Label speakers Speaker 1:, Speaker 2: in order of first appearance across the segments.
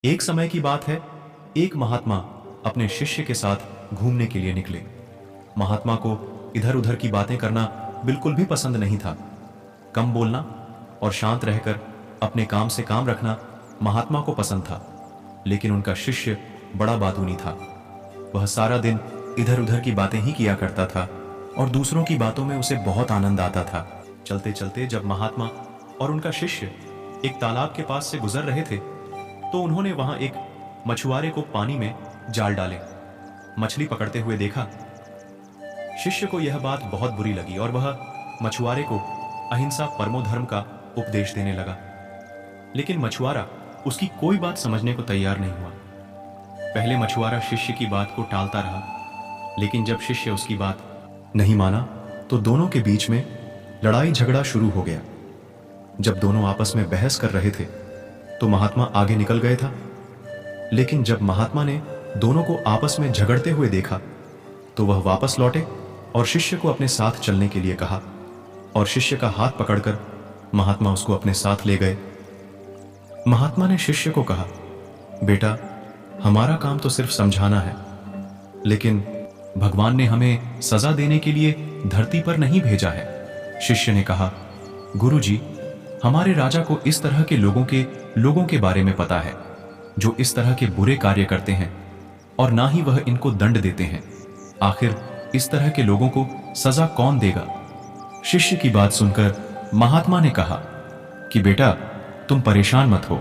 Speaker 1: एक समय की बात है, एक महात्मा अपने शिष्य के साथ घूमने के लिए निकले। महात्मा को इधर उधर की बातें करना बिल्कुल भी पसंद नहीं था। कम बोलना और शांत रहकर अपने काम से काम रखना महात्मा को पसंद था। लेकिन उनका शिष्य बड़ा बातूनी था। वह सारा दिन इधर उधर की बातें ही किया करता था और दूसरों की बातों में उसे बहुत आनंद आता था। चलते चलते जब महात्मा और उनका शिष्य एक तालाब के पास से गुजर रहे थे तो उन्होंने वहां एक मछुआरे को पानी में जाल डाले मछली पकड़ते हुए देखा। शिष्य को यह बात बहुत बुरी लगी और वह मछुआरे को अहिंसा परमो धर्म का उपदेश देने लगा। लेकिन मछुआरा उसकी कोई बात समझने को तैयार नहीं हुआ। पहले मछुआरा शिष्य की बात को टालता रहा, लेकिन जब शिष्य उसकी बात नहीं माना तो दोनों के बीच में लड़ाई झगड़ा शुरू हो गया। जब दोनों आपस में बहस कर रहे थे तो महात्मा आगे निकल गए था। लेकिन जब महात्मा ने दोनों को आपस में झगड़ते हुए देखा तो वह वापस लौटे और शिष्य को अपने साथ चलने के लिए कहा और शिष्य का हाथ पकड़कर महात्मा उसको अपने साथ ले गए। महात्मा ने शिष्य को कहा, बेटा, हमारा काम तो सिर्फ समझाना है, लेकिन भगवान ने हमें सजा देने के लिए धरती पर नहीं भेजा है। शिष्य ने कहा, गुरुजी, हमारे राजा को इस तरह के लोगों के बारे में पता है जो इस तरह के बुरे कार्य करते हैं और ना ही वह इनको दंड देते हैं। आखिर इस तरह के लोगों को सजा कौन देगा? शिष्य की बात सुनकर महात्मा ने कहा कि बेटा, तुम परेशान मत हो।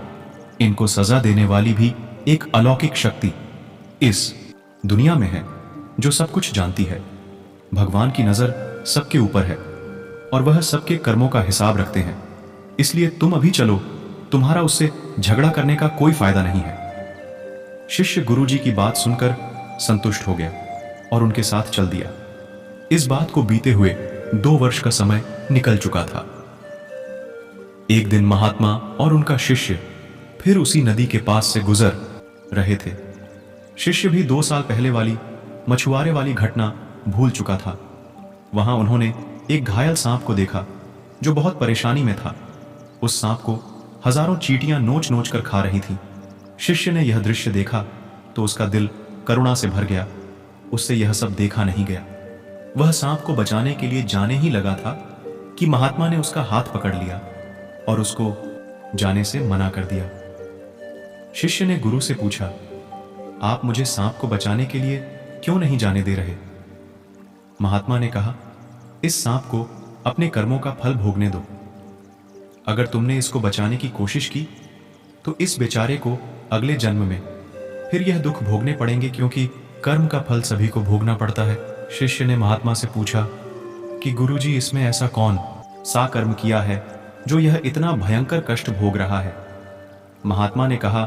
Speaker 1: इनको सजा देने वाली भी एक अलौकिक शक्ति इस दुनिया में है जो सब कुछ जानती है। भगवान की नजर सबके ऊपर है और वह सबके कर्मों का हिसाब रखते हैं। इसलिए तुम अभी चलो, तुम्हारा उससे झगड़ा करने का कोई फायदा नहीं है। शिष्य गुरुजी की बात सुनकर संतुष्ट हो गया और उनके साथ चल दिया। इस बात को बीते हुए 2 वर्ष का समय निकल चुका था। एक दिन महात्मा और उनका शिष्य फिर उसी नदी के पास से गुजर रहे थे। शिष्य भी 2 साल पहले वाली मछुआरे वाली घटना भूल चुका था। वहां उन्होंने एक घायल सांप को देखा जो बहुत परेशानी में था। उस सांप को हजारों चींटियां नोच नोच कर खा रही थी। शिष्य ने यह दृश्य देखा तो उसका दिल करुणा से भर गया। उससे यह सब देखा नहीं गया। वह सांप को बचाने के लिए जाने ही लगा था कि महात्मा ने उसका हाथ पकड़ लिया और उसको जाने से मना कर दिया। शिष्य ने गुरु से पूछा, आप मुझे सांप को बचाने के लिए क्यों नहीं जाने दे रहे? महात्मा ने कहा, इस सांप को अपने कर्मों का फल भोगने दो। अगर तुमने इसको बचाने की कोशिश की तो इस बेचारे को अगले जन्म में फिर यह दुख भोगने पड़ेंगे, क्योंकि कर्म का फल सभी को भोगना पड़ता है। शिष्य ने महात्मा से पूछा कि गुरुजी, इसमें ऐसा कौन सा कर्म किया है जो यह इतना भयंकर कष्ट भोग रहा है? महात्मा ने कहा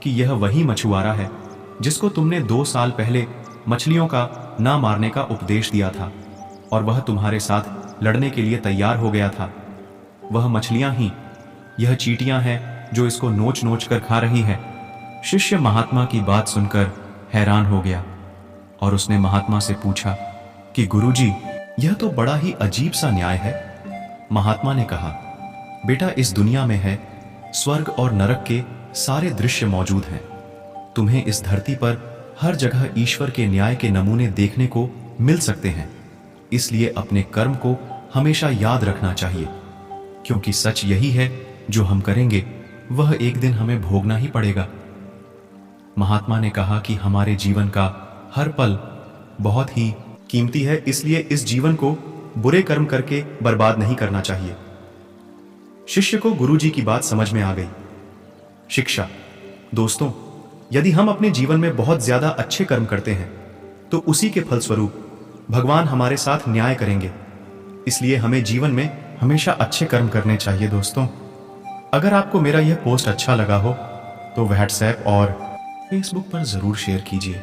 Speaker 1: कि यह वही मछुआरा है जिसको तुमने 2 साल पहले मछलियों का ना मारने का उपदेश दिया था और वह तुम्हारे साथ लड़ने के लिए तैयार हो गया था। वह मछलियां ही यह चींटियां हैं जो इसको नोच नोच कर खा रही है। शिष्य महात्मा की बात सुनकर हैरान हो गया और उसने महात्मा से पूछा कि गुरुजी, यह तो बड़ा ही अजीब सा न्याय है। महात्मा ने कहा, बेटा, इस दुनिया में है स्वर्ग और नरक के सारे दृश्य मौजूद हैं। तुम्हें इस धरती पर हर जगह ईश्वर के न्याय के नमूने देखने को मिल सकते हैं। इसलिए अपने कर्म को हमेशा याद रखना चाहिए, क्योंकि सच यही है, जो हम करेंगे वह एक दिन हमें भोगना ही पड़ेगा। महात्मा ने कहा कि हमारे जीवन का हर पल बहुत ही कीमती है, इसलिए इस जीवन को बुरे कर्म करके बर्बाद नहीं करना चाहिए। शिष्य को गुरुजी की बात समझ में आ गई। शिक्षा। दोस्तों, यदि हम अपने जीवन में बहुत ज्यादा अच्छे कर्म करते हैं तो उसी के फलस्वरूप भगवान हमारे साथ न्याय करेंगे। इसलिए हमें जीवन में हमेशा अच्छे कर्म करने चाहिए। दोस्तों, अगर आपको मेरा यह पोस्ट अच्छा लगा हो तो व्हाट्सएप और फेसबुक पर जरूर शेयर कीजिए।